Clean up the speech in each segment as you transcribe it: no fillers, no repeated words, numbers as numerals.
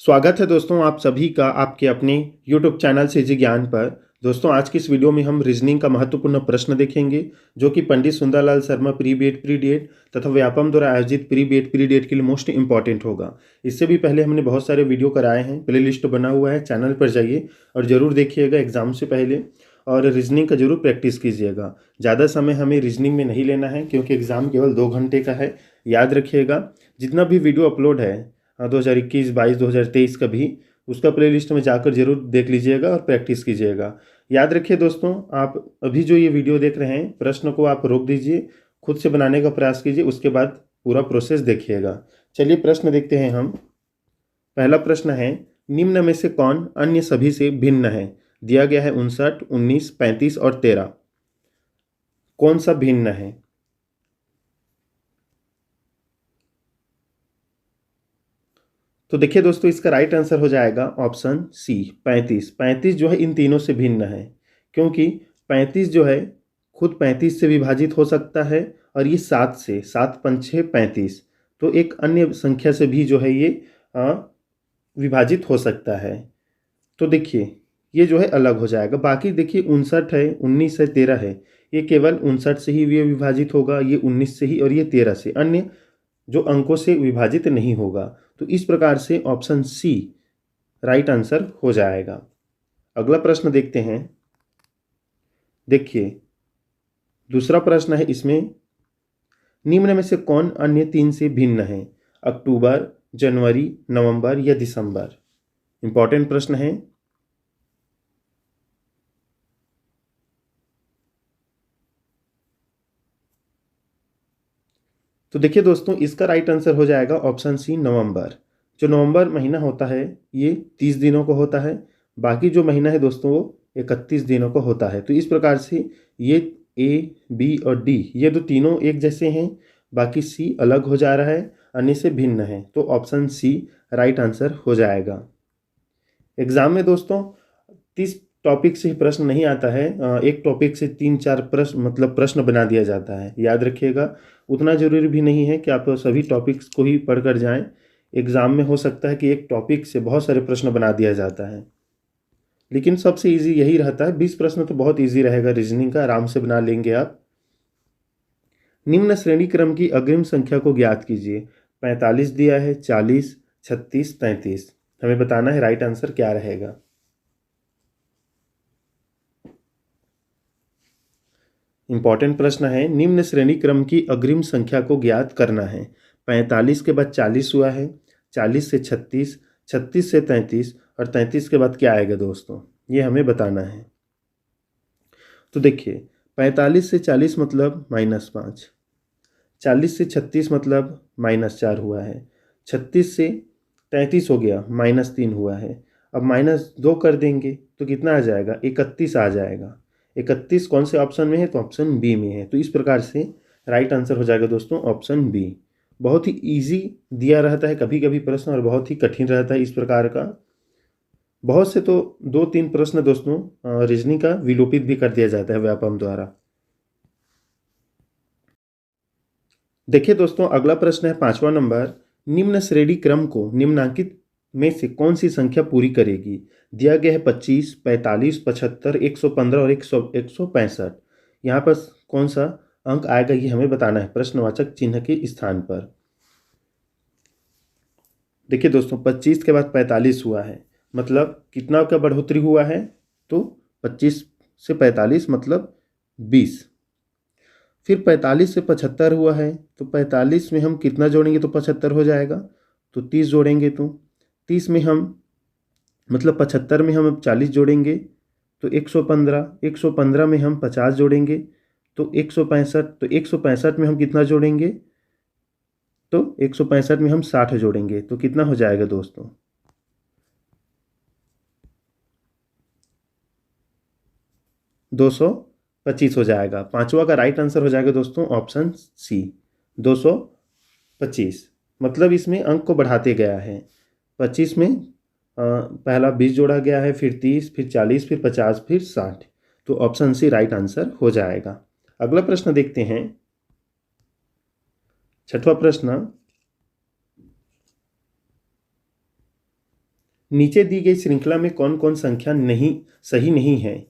स्वागत है दोस्तों आप सभी का आपके अपने YouTube चैनल से जी ज्ञान पर। दोस्तों आज की इस वीडियो में हम रीजनिंग का महत्वपूर्ण प्रश्न देखेंगे जो कि Pandit Sundarlal Sharma pre BEd pre DEd तथा व्यापम द्वारा आयोजित प्री बीएड प्री डीएड के लिए मोस्ट इंपॉर्टेंट होगा। इससे भी पहले हमने बहुत सारे वीडियो कराए हैं, प्ले लिस्ट बना हुआ है, चैनल पर जाइए और ज़रूर देखिएगा एग्जाम से पहले। और रीजनिंग का जरूर प्रैक्टिस कीजिएगा। ज़्यादा समय हमें रीजनिंग में नहीं लेना है क्योंकि एग्ज़ाम केवल 2 घंटे का है। याद रखिएगा जितना भी वीडियो अपलोड है 2021, 22, 2023 का भी, उसका प्लेलिस्ट में जाकर जरूर देख लीजिएगा और प्रैक्टिस कीजिएगा। याद रखिए दोस्तों, आप अभी जो ये वीडियो देख रहे हैं प्रश्न को आप रोक दीजिए, खुद से बनाने का प्रयास कीजिए, उसके बाद पूरा प्रोसेस देखिएगा। चलिए प्रश्न देखते हैं हम। पहला प्रश्न है, निम्न में से कौन अन्य सभी से भिन्न है? दिया गया है 59, 19, 35 और 13। कौन सा भिन्न है? तो देखिए दोस्तों, इसका राइट आंसर हो जाएगा ऑप्शन सी 35। 35 जो है इन तीनों से भिन्न है क्योंकि 35 जो है खुद 35 से विभाजित हो सकता है और ये 7 से, 7 पंच 6 35, तो एक अन्य संख्या से भी जो है ये विभाजित हो सकता है। तो देखिए ये जो है अलग हो जाएगा। बाकी देखिए 59 है, 19 है, 13 है, ये केवल 59 से ही ये विभाजित होगा, ये 19 से ही, और ये 13 से, अन्य जो अंकों से विभाजित नहीं होगा। तो इस प्रकार से ऑप्शन सी राइट आंसर हो जाएगा। अगला प्रश्न देखते हैं। देखिए दूसरा प्रश्न है इसमें, निम्न में से कौन अन्य 3 से भिन्न है? अक्टूबर, जनवरी, नवंबर या दिसंबर? इंपॉर्टेंट प्रश्न है। तो देखिए दोस्तों, इसका राइट आंसर हो जाएगा ऑप्शन सी नवंबर। जो नवंबर महीना होता है ये 30 दिनों को होता है, बाकी जो महीना है दोस्तों वो 31 दिनों को होता है। तो इस प्रकार से ये ए, बी और डी ये दो तीनों एक जैसे हैं, बाकी सी अलग हो जा रहा है, अन्य से भिन्न है। तो ऑप्शन सी राइट आंसर हो जाएगा। एग्जाम में दोस्तों 30 टॉपिक से ही प्रश्न नहीं आता है, एक टॉपिक से 3-4 प्रश्न बना दिया जाता है। याद रखिएगा, उतना जरूरी भी नहीं है कि आप सभी टॉपिक्स को ही पढ़कर जाएं। एग्जाम में हो सकता है कि एक टॉपिक से बहुत सारे प्रश्न बना दिया जाता है, लेकिन सबसे इजी यही रहता है। 20 प्रश्न तो बहुत इजी रहेगा, रीजनिंग का आराम से बना लेंगे आप। निम्न श्रेणी क्रम की अग्रिम संख्या को ज्ञात कीजिए। 45 दिया है, 40, 36, 33। हमें बताना है राइट आंसर क्या रहेगा। इंपॉर्टेंट प्रश्न है, निम्न श्रेणी क्रम की अग्रिम संख्या को ज्ञात करना है। 45 के बाद 40 हुआ है, 40 से 36, 36 से 33 और 33 के बाद क्या आएगा दोस्तों, ये हमें बताना है। तो देखिए 45 से 40 मतलब -5, 40 से 36 मतलब -4 हुआ है, 36 से 33 हो गया -3 हुआ है। अब -2 कर देंगे तो कितना आ जाएगा, 31 आ जाएगा। 31 कौन से ऑप्शन में है, तो ऑप्शन बी में है। तो इस प्रकार से राइट आंसर हो जाएगा दोस्तों ऑप्शन बी। बहुत ही इजी दिया रहता है कभी कभी प्रश्न और बहुत ही कठिन रहता है इस प्रकार का। बहुत से तो 2-3 प्रश्न दोस्तों रीजनिंग का विलोपित भी कर दिया जाता है व्यापम द्वारा। देखिए दोस्तों, अगला प्रश्न है 5वां नंबर, निम्न श्रेणी क्रम को निम्नांकित में से कौन सी संख्या पूरी करेगी? दिया गया है 25, 45, 75, 115 और 165। यहाँ पर कौन सा अंक आएगा ये हमें बताना है प्रश्नवाचक चिन्ह के स्थान पर। देखिए दोस्तों 25 के बाद 45 हुआ है, मतलब कितना का बढ़ोतरी हुआ है, तो 25 से 45 मतलब 20। फिर 45 से 75 हुआ है, तो 45 में हम कितना जोड़ेंगे तो 75 हो जाएगा, तो 30 जोड़ेंगे तो 30 में हम मतलब 75 में हम अब 40 जोड़ेंगे तो 115, 115 में हम 50 जोड़ेंगे तो 165, तो 165 में हम कितना जोड़ेंगे, तो 165 में हम 60 जोड़ेंगे तो कितना हो जाएगा दोस्तों, 225 हो जाएगा। पांचवा का राइट आंसर हो जाएगा दोस्तों ऑप्शन सी 225। मतलब इसमें अंक को बढ़ाते गया है। 25 में पहला 20 जोड़ा गया है, फिर 30, फिर 40, फिर 50, फिर 60। तो ऑप्शन सी राइट आंसर हो जाएगा। अगला प्रश्न देखते हैं। 6वां प्रश्न, नीचे दी गई श्रृंखला में कौन कौन संख्या नहीं सही नहीं है?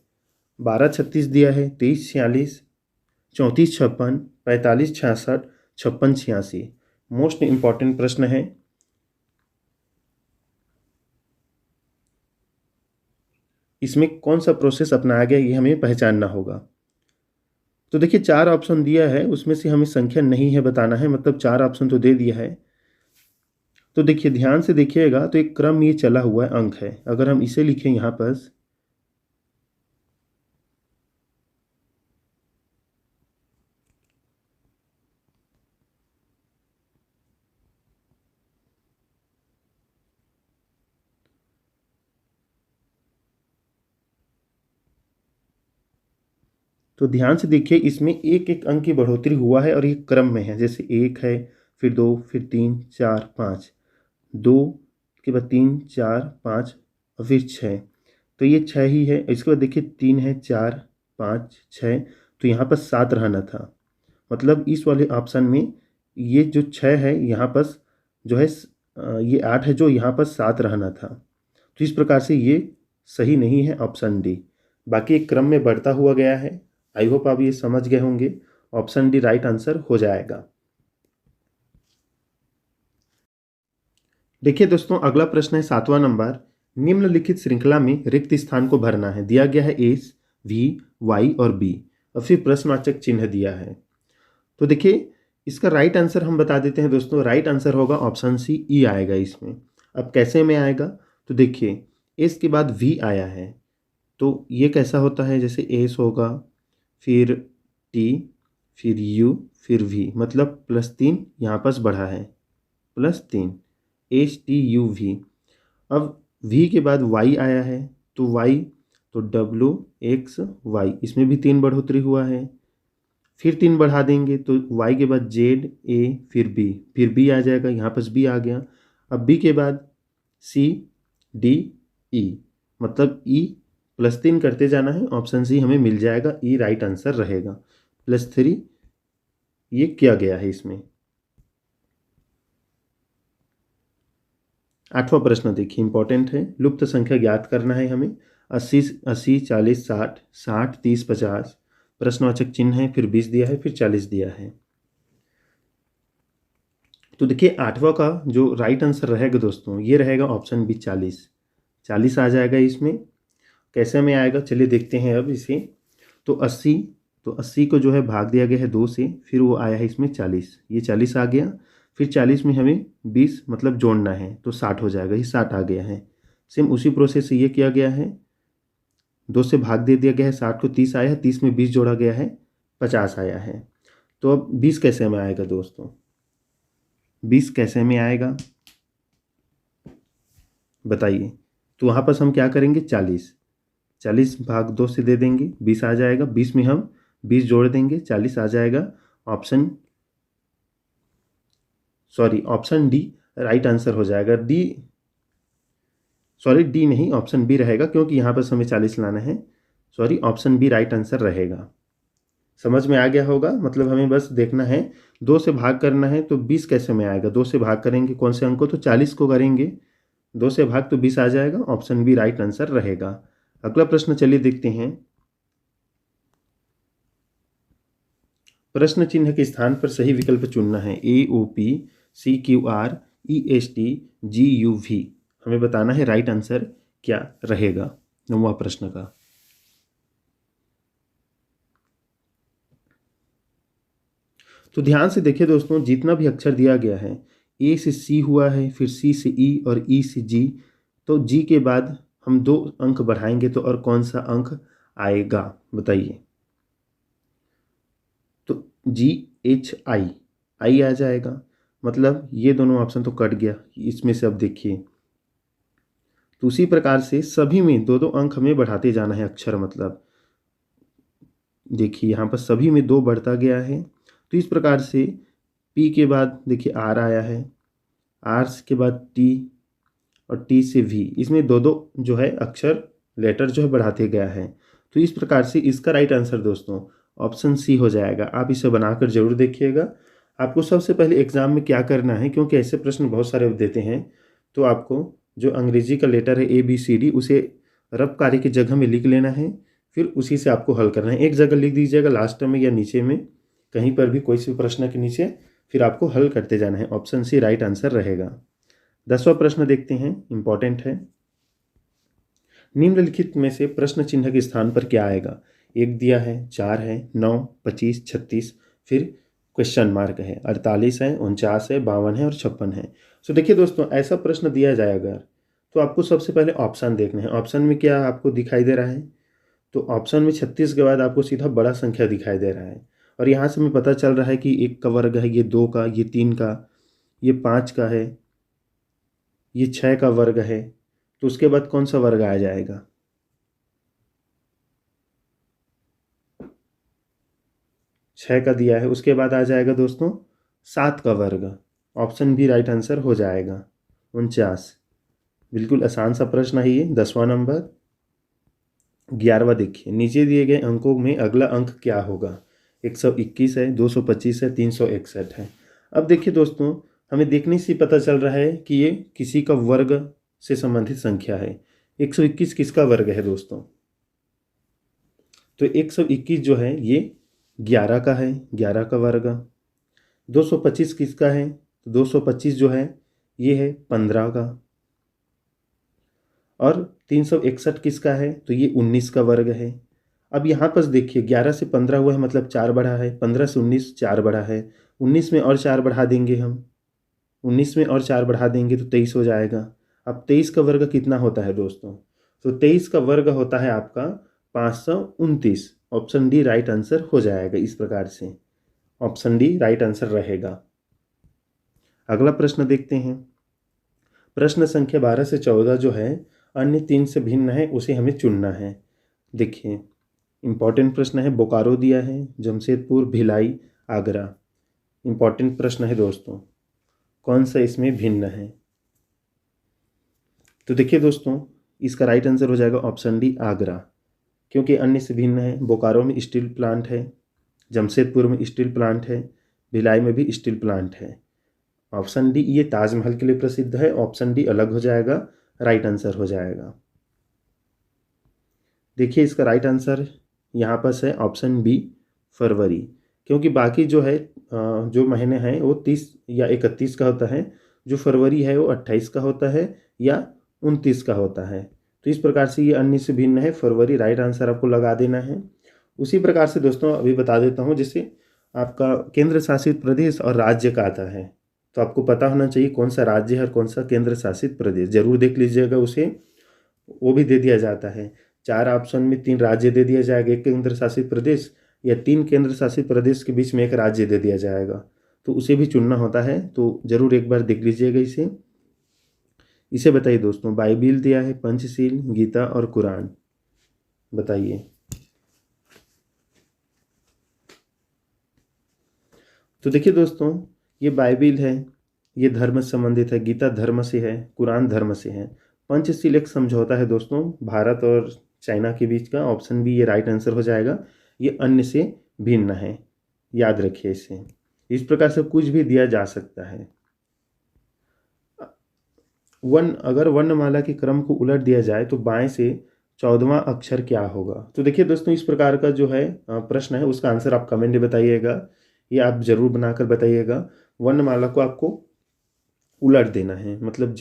12 36 दिया है, 23 46, 34 56, 45 66, 56 86। मोस्ट इंपॉर्टेंट प्रश्न है। इसमें कौन सा प्रोसेस अपनाया गया ये हमें पहचानना होगा। तो देखिए 4 ऑप्शन दिया है, उसमें से हमें संख्या नहीं है बताना है, मतलब 4 ऑप्शन तो दे दिया है। तो देखिए ध्यान से देखिएगा, तो एक क्रम ये चला हुआ है, अंक है। अगर हम इसे लिखें यहाँ पर, तो ध्यान से देखिए इसमें एक एक अंक की बढ़ोतरी हुआ है और ये क्रम में है। जैसे 1 है, फिर 2, फिर 3 4 5, 2 के बाद 3 4 5 और फिर 6, तो ये 6 ही है। इसके बाद देखिए 3 है, 4 5 6, तो यहाँ पर 7 रहना था। मतलब इस वाले ऑप्शन में ये जो 6 है यहाँ पर जो है ये 8 है, जो यहाँ पर 7 रहना था। तो इस प्रकार से ये सही नहीं है, ऑप्शन डी। बाकी एक क्रम में बढ़ता हुआ गया है। आई होप आप ये समझ गए होंगे। ऑप्शन डी राइट आंसर हो जाएगा। देखिए दोस्तों, अगला प्रश्न है 7वां नंबर। निम्नलिखित श्रृंखला में रिक्त स्थान को भरना है। दिया गया है एस, वी, वाई और बी, और फिर प्रश्नवाचक चिन्ह दिया है। तो देखिए इसका राइट आंसर हम बता देते हैं दोस्तों। राइट आंसर होगा ऑप्शन सी, ई आएगा इसमें। अब कैसे में आएगा? तो देखिए एस के बाद वी आया है, तो ये कैसा होता है? जैसे एस होगा, फिर टी, फिर यू, फिर वी, मतलब +3 यहाँ पास बढ़ा है, +3, एच टी यू वी। अब वी के बाद वाई आया है, तो वाई, तो डब्लू एक्स वाई, इसमें भी 3 बढ़ोतरी हुआ है। फिर 3 बढ़ा देंगे तो वाई के बाद जेड, ए, फिर बी आ जाएगा, यहाँ पास बी आ गया। अब बी के बाद सी, डी, ई, मतलब ई +3 करते जाना है। ऑप्शन सी हमें मिल जाएगा, ई राइट आंसर रहेगा। +3 ये किया गया है इसमें। 8वां प्रश्न देखिए, इंपॉर्टेंट है। लुप्त संख्या ज्ञात करना है हमें। 80 80 40 60, 60 30 50, प्रश्नवाचक चिन्ह है, फिर 20 दिया है, फिर 40 दिया है। तो देखिए 8वां का जो राइट आंसर रहेगा दोस्तों, ये रहेगा ऑप्शन बी, 40। 40 आ जाएगा इसमें। कैसे में आएगा चलिए देखते हैं अब इसे। तो 80, तो 80 को जो है भाग दिया गया है 2 से, फिर वो आया है इसमें 40, ये 40 आ गया। फिर 40 में हमें 20 मतलब जोड़ना है, तो 60 हो जाएगा, ये 60 आ गया है। सेम उसी प्रोसेस से ये किया गया है, 2 से भाग दे दिया गया है, 60 को 30 आया है, 30 में 20 जोड़ा गया है, 50 आया है। तो अब 20 कैसे में आएगा दोस्तों? 20 कैसे में आएगा बताइए? तो वहाँ पर हम क्या करेंगे, 40 भाग 2 से दे देंगे, 20 आ जाएगा। 20 में हम 20 जोड़ देंगे, 40 आ जाएगा। ऑप्शन डी राइट आंसर हो जाएगा। डी नहीं, ऑप्शन बी रहेगा, क्योंकि यहाँ पर हमें 40 लाना है। ऑप्शन बी राइट आंसर रहेगा। समझ में आ गया होगा। मतलब हमें बस देखना है, 2 से भाग करना है, तो 20 कैसे में आएगा? 2 से भाग करेंगे कौन से अंक को? तो 40 को करेंगे, 2 से भाग तो 20 आ जाएगा। ऑप्शन बी राइट आंसर रहेगा। अगला प्रश्न चलिए देखते हैं। प्रश्न चिन्ह के स्थान पर सही विकल्प चुनना है। AOP, CQR, EST, GUV। हमें बताना है राइट आंसर क्या रहेगा 9वां प्रश्न का। तो ध्यान से देखिए दोस्तों, जितना भी अक्षर दिया गया है, A से C हुआ है, फिर C से E और E से G, तो G के बाद हम 2 अंक बढ़ाएंगे तो और कौन सा अंक आएगा बताइए? तो GHI, आई आ जाएगा। मतलब ये दोनों ऑप्शन तो कट गया इसमें से। अब देखिए, तो उसी प्रकार से सभी में 2-2 अंक हमें बढ़ाते जाना है अक्षर। मतलब देखिए यहाँ पर सभी में 2 बढ़ता गया है। तो इस प्रकार से P के बाद देखिए R आया है, R के बाद T और T से V, इसमें 2-2 जो है अक्षर लेटर जो है बढ़ाते गया है। तो इस प्रकार से इसका राइट आंसर दोस्तों ऑप्शन सी हो जाएगा। आप इसे बनाकर जरूर देखिएगा। आपको सबसे पहले एग्जाम में क्या करना है, क्योंकि ऐसे प्रश्न बहुत सारे देते हैं, तो आपको जो अंग्रेजी का लेटर है ABCD उसे रफ कार्य की जगह में लिख लेना है, फिर उसी से आपको हल करना है। एक जगह लिख दीजिएगा लास्ट में या नीचे में, कहीं पर भी कोई सी प्रश्न के नीचे, फिर आपको हल करते जाना है। ऑप्शन सी राइट आंसर रहेगा। 10वां प्रश्न देखते हैं, इंपॉर्टेंट है। निम्नलिखित में से प्रश्न चिन्ह के स्थान पर क्या आएगा? 1 दिया है, 4 है, 9, 25, 36, फिर क्वेश्चन मार्क है, 48 है, 49 है, 52 है और 56 है। तो देखिए दोस्तों, ऐसा प्रश्न दिया जाए अगर, तो आपको सबसे पहले ऑप्शन देखना है। ऑप्शन में क्या आपको दिखाई दे रहा है? तो ऑप्शन में 36 के बाद आपको सीधा बड़ा संख्या दिखाई दे रहा है, और यहाँ से हमें पता चल रहा है कि 1 का वर्ग है, ये 2 का, ये 3 का, ये 5 का है, ये 6 का वर्ग है। तो उसके बाद कौन सा वर्ग आ जाएगा? 6 का दिया है, उसके बाद आ जाएगा दोस्तों 7 का वर्ग। ऑप्शन बी राइट आंसर हो जाएगा, 49। बिल्कुल आसान सा प्रश्न है ये। 10वां नंबर। 11वां देखिए, नीचे दिए गए अंकों में अगला अंक क्या होगा? 121 है, 225 है, 361 है। अब देखिए दोस्तों, हमें देखने से पता चल रहा है कि ये किसी का वर्ग से संबंधित संख्या है। 121 किसका वर्ग है दोस्तों? तो 121 जो है ये 11 का है, 11 का वर्ग। 225 किसका है? तो 225 जो है ये है 15 का। और 361 किसका है? तो ये 19 का वर्ग है। अब यहाँ पर देखिए, 11 से 15 हुआ है मतलब 4 बढ़ा है, 15 से 19 4 बढ़ा है, 19 में और 4 बढ़ा देंगे हम, 19 में और 4 बढ़ा देंगे तो 23 हो जाएगा। अब 23 का वर्ग कितना होता है दोस्तों? तो 23 का वर्ग होता है आपका 529। ऑप्शन डी राइट आंसर हो जाएगा। इस प्रकार से ऑप्शन डी राइट आंसर रहेगा। अगला प्रश्न देखते हैं। प्रश्न संख्या 12 से 14 जो है अन्य 3 से भिन्न है, उसे हमें चुनना है। देखिए इंपॉर्टेंट प्रश्न है, बोकारो दिया है, जमशेदपुर, भिलाई, आगरा। इंपॉर्टेंट प्रश्न है दोस्तों, कौन सा इसमें भिन्न है? तो देखिए दोस्तों, इसका राइट आंसर हो जाएगा ऑप्शन डी आगरा, क्योंकि अन्य से भिन्न है। बोकारो में स्टील प्लांट है, जमशेदपुर में स्टील प्लांट है, भिलाई में भी स्टील प्लांट है। ऑप्शन डी ये ताजमहल के लिए प्रसिद्ध है। ऑप्शन डी अलग हो जाएगा, राइट आंसर हो जाएगा। देखिए इसका राइट आंसर यहाँ पर है ऑप्शन बी फरवरी, क्योंकि बाकी जो है जो महीने हैं वो 30 या 31 का होता है, जो फरवरी है वो 28 का होता है या 29 का होता है। तो इस प्रकार से ये अन्य से भिन्न है, फरवरी राइट आंसर आपको लगा देना है। उसी प्रकार से दोस्तों अभी बता देता हूँ, जैसे आपका केंद्र शासित प्रदेश और राज्य का आता है, तो आपको पता होना चाहिए कौन सा राज्य है और कौन सा केंद्र शासित प्रदेश। जरूर देख लीजिएगा उसे, वो भी दे दिया जाता है। 4 ऑप्शन में 3 राज्य दे दिया जाएगा, 1 केंद्र शासित प्रदेश, या 3 केंद्र शासित प्रदेश के बीच में 1 राज्य दे दिया जाएगा, तो उसे भी चुनना होता है। तो जरूर एक बार देख लीजिएगा इसे बताइए दोस्तों, बाइबिल दिया है, पंचशील, गीता और कुरान, बताइए। तो देखिए दोस्तों, ये बाइबिल है, ये धर्म से संबंधित है, गीता धर्म से है, कुरान धर्म से है। पंचशील एक समझौता है दोस्तों भारत और चाइना के बीच का। ऑप्शन बी ये राइट आंसर हो जाएगा। ये अन्य से भिन्न है, याद रखिए इसे। इस प्रकार से कुछ भी दिया जा सकता है। अगर वर्णमाला के क्रम को उलट दिया जाए तो बाएं से 14वां अक्षर क्या होगा? तो देखिए दोस्तों, इस प्रकार का जो है प्रश्न है, उसका आंसर आप कमेंट में बताइएगा, ये आप जरूर बनाकर बताइएगा। वर्णमाला को आपको उलट देना है, मतलब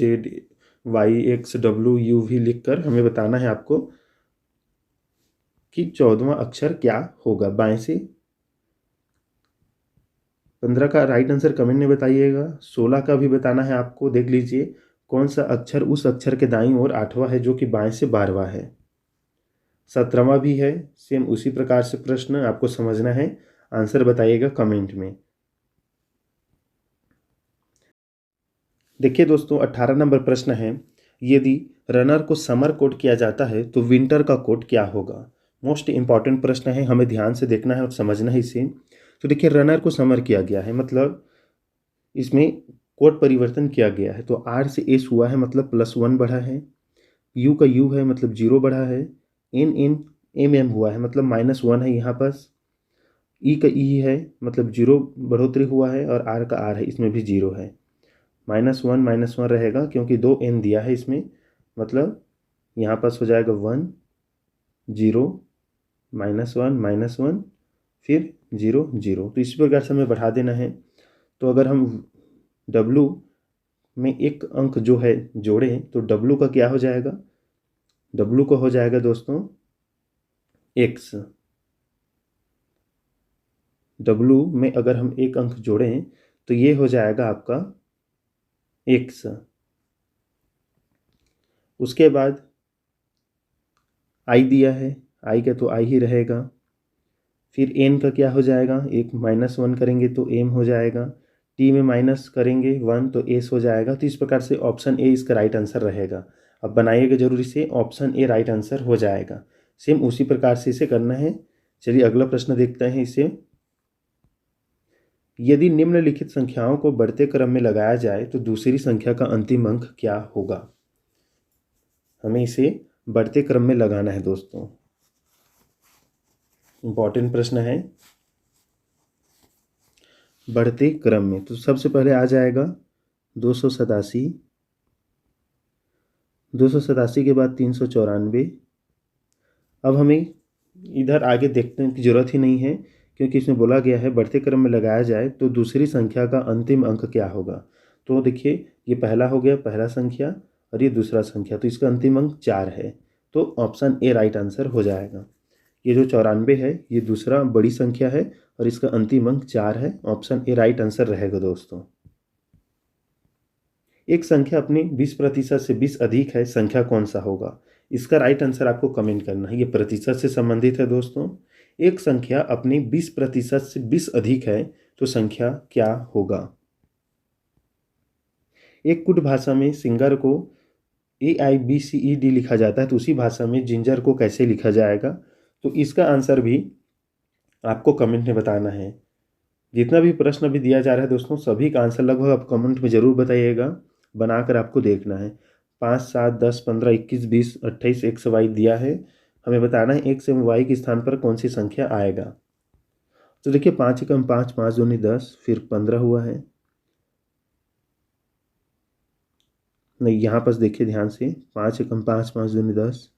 ZYXWU लिख कर हमें बताना है आपको कि 14वां अक्षर क्या होगा बाएं से। 15 का राइट आंसर कमेंट में बताइएगा। 16 का भी बताना है आपको। देख लीजिए कौन सा अक्षर उस अक्षर के दाईं ओर 8वां है जो कि बाएं से 12वां है। 17वां भी है, सेम उसी प्रकार से प्रश्न आपको समझना है। आंसर बताइएगा कमेंट में। देखिए दोस्तों, 18 नंबर प्रश्न है, यदि रनर को समर कोट किया जाता है तो विंटर का कोट क्या होगा? मोस्ट इंपॉर्टेंट प्रश्न है, हमें ध्यान से देखना है और समझना है इसे। तो देखिए, रनर को समर किया गया है मतलब इसमें कोड परिवर्तन किया गया है। तो आर से एस हुआ है मतलब +1 बढ़ा है, यू का यू है मतलब 0 बढ़ा है, एन हुआ है मतलब -1 है यहाँ पास, ई का ई है मतलब 0 बढ़ोतरी हुआ है, और आर का आर है, इसमें भी 0 है। -1 रहेगा क्योंकि 2 n दिया है इसमें, मतलब यहाँ पास हो जाएगा 1 0 -1 फिर 0 0। तो इसी प्रकार से हमें बढ़ा देना है। तो अगर हम W में एक अंक जो है जोड़ें तो W का क्या हो जाएगा, W का हो जाएगा दोस्तों x। W में अगर हम एक अंक जोड़ें तो ये हो जाएगा आपका x। उसके बाद I दिया है, I का तो I ही रहेगा। फिर n का क्या हो जाएगा, एक -1 करेंगे तो m हो जाएगा, t में माइनस करेंगे 1 तो s हो जाएगा। तो इस प्रकार से ऑप्शन ए इसका राइट आंसर रहेगा। अब बनाइएगा जरूर इसे, ऑप्शन ए राइट आंसर हो जाएगा। सेम उसी प्रकार से इसे करना है। चलिए अगला प्रश्न देखते हैं इसे। यदि निम्नलिखित संख्याओं को बढ़ते क्रम में लगाया जाए तो दूसरी संख्या का अंतिम अंक क्या होगा। हमें इसे बढ़ते क्रम में लगाना है दोस्तों, इंपॉर्टेंट प्रश्न है। बढ़ते क्रम में तो सबसे पहले आ जाएगा 287, 287 के बाद 394। अब हमें इधर आगे देखने की जरूरत ही नहीं है क्योंकि इसमें बोला गया है बढ़ते क्रम में लगाया जाए तो दूसरी संख्या का अंतिम अंक क्या होगा। तो देखिए ये पहला हो गया, पहला संख्या, और ये दूसरा संख्या, तो इसका अंतिम अंक 4 है। तो ऑप्शन ए राइट आंसर हो जाएगा। ये जो 94 है ये दूसरा बड़ी संख्या है और इसका अंतिम अंक 4 है। ऑप्शन ए राइट आंसर रहेगा दोस्तों। एक संख्या अपनी 20% से 20 अधिक है, संख्या कौन सा होगा। इसका राइट आंसर आपको कमेंट करना है। ये प्रतिशत से संबंधित है दोस्तों। एक संख्या अपनी 20% से 20 अधिक है तो संख्या क्या होगा। एक कुट भाषा में सिंगर को AIBCED लिखा जाता है तो उसी भाषा में जिंजर को कैसे लिखा जाएगा। तो इसका आंसर भी आपको कमेंट में बताना है। जितना भी प्रश्न अभी दिया जा रहा है दोस्तों सभी का आंसर लगभग आप कमेंट में ज़रूर बताइएगा, बनाकर आपको देखना है। 5 7 10 15 21 20 28 X Y दिया है, हमें बताना है X एवं Y के स्थान पर कौन सी संख्या आएगा। तो देखिए 5 एकम 5, 5 दूनी 10, फिर 15 हुआ है। नहीं, यहाँ पर देखिए ध्यान से, 5 एकम 5, 5 दूनी 10,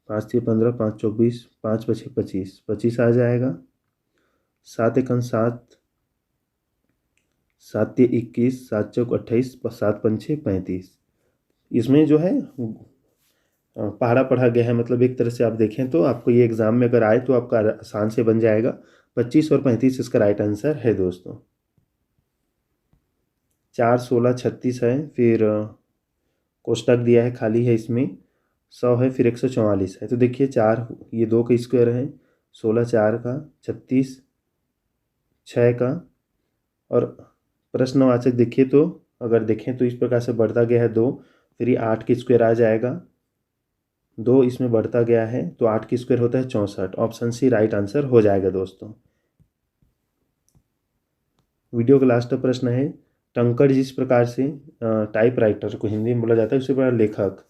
5 3 15, 5 24, 5 5 25, 25 आ जाएगा। 7 एकम 7, 7 3 21, 7 4 28, 7 5 35। इसमें जो है पहाड़ा पढ़ा गया है, मतलब एक तरह से आप देखें तो आपको ये एग्जाम में अगर आए तो आपका आसान से बन जाएगा। 25 और 35 इसका राइट आंसर है दोस्तों। 4 16 36 है, फिर कोष्टक दिया है खाली है, इसमें 100 है, फिर 144 है। तो देखिए 4 ये 2 का स्क्वायर है, 16 4 का, 36 6 का, और प्रश्नवाचक देखिए तो अगर देखें तो इस प्रकार से बढ़ता गया है 2, फिर ये 8 की स्क्वायर आ जाएगा, 2 इसमें बढ़ता गया है तो 8 की स्क्वायर होता है 64। ऑप्शन सी राइट आंसर हो जाएगा दोस्तों। वीडियो का लास्ट प्रश्न है, टंकड़ जिस प्रकार से टाइपराइटर को हिंदी में बोला जाता है उसी प्रकार लेखक,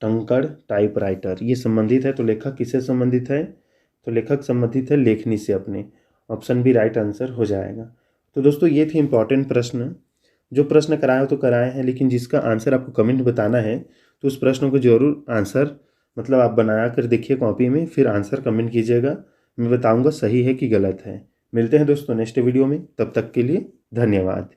टंकड़ टाइपराइटर ये संबंधित है तो लेखक किससे संबंधित है, तो लेखक संबंधित है लेखनी से अपने। ऑप्शन बी राइट आंसर हो जाएगा। तो दोस्तों ये थे इंपॉर्टेंट प्रश्न। जो प्रश्न कराए हो तो कराए हैं, लेकिन जिसका आंसर आपको कमेंट बताना है तो उस प्रश्न को जरूर आंसर मतलब आप बना कर देखिए कॉपी में, फिर आंसर कमेंट कीजिएगा। मैं बताऊंगा सही है कि गलत है। मिलते हैं दोस्तों नेक्स्ट वीडियो में, तब तक के लिए धन्यवाद।